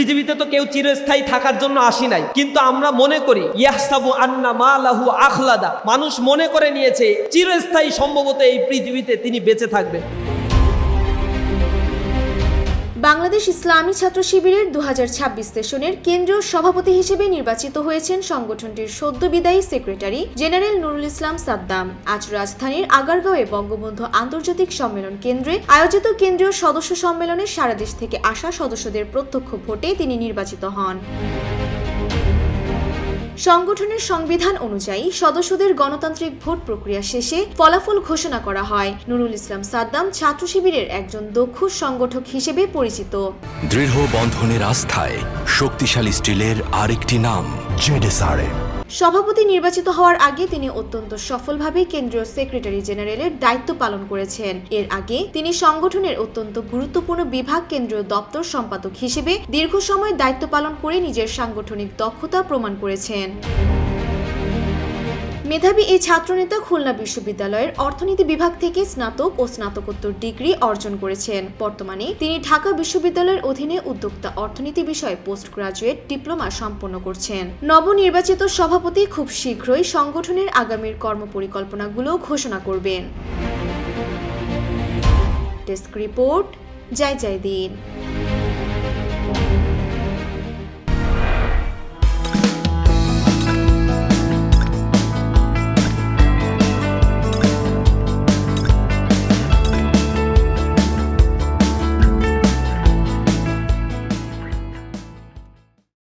পৃথিবীতে তো কেউ চিরস্থায়ী থাকার জন্য আসি নাই, কিন্তু আমরা মনে করি ইয়াহসাবু আন্না মালাহু আখলাদা, মানুষ মনে করে নিয়েছে চিরস্থায়ী সম্ভবত এই পৃথিবীতে তিনি বেঁচে থাকবেন। বাংলাদেশ ইসলামী ছাত্র শিবিরের 2026 সেশনের কেন্দ্রীয় সভাপতি হিসেবে নির্বাচিত হয়েছেন সংগঠনটির সদ্য বিদায়ী সেক্রেটারি জেনারেল নুরুল ইসলাম সাদ্দাম। আজ রাজধানীর আগারগাঁওয়ে বঙ্গবন্ধু আন্তর্জাতিক সম্মেলন কেন্দ্রে আয়োজিত কেন্দ্রীয় সদস্য সম্মেলনে সারা দেশ থেকে আসা সদস্যদের প্রত্যক্ষ ভোটে তিনি নির্বাচিত হন। সংগঠনের সংবিধান অনুযায়ী সদস্যদের গণতান্ত্রিক ভোট প্রক্রিয়া শেষে ফলাফল ঘোষণা করা হয়। নুরুল ইসলাম সাদ্দাম ছাত্র শিবিরের একজন দক্ষ সংগঠক হিসেবে পরিচিত। দৃঢ় বন্ধনের আস্থায় শক্তিশালী স্টিলের আরেকটি নাম জেডএসআরএম। সভাপতি নির্বাচিত হওয়ার আগে তিনি অত্যন্ত সফলভাবে কেন্দ্রীয় সেক্রেটারি জেনারেলের দায়িত্ব পালন করেছেন। এর আগে তিনি সংগঠনের অত্যন্ত গুরুত্বপূর্ণ বিভাগ কেন্দ্রীয় দপ্তর সম্পাদক হিসেবে দীর্ঘ সময় দায়িত্ব পালন করে নিজের সাংগঠনিক দক্ষতা প্রমাণ করেছেন। মেধাবী এই ছাত্রনেতা খুলনা বিশ্ববিদ্যালয়ের অর্থনীতি বিভাগ থেকে স্নাতক ও স্নাতকোত্তর ডিগ্রি অর্জন করেছেন। বর্তমানে তিনি ঢাকা বিশ্ববিদ্যালয়ের অধীনে উদ্যোক্তা অর্থনীতি বিষয়ে পোস্ট গ্রাজুয়েট ডিপ্লোমা সম্পন্ন করছেন। নবনির্বাচিত সভাপতি খুব শীঘ্রই সংগঠনের আগামীর কর্মপরিকল্পনাগুলো ঘোষণা করবেন। ডেস্ক রিপোর্ট, জয় জয় দিন।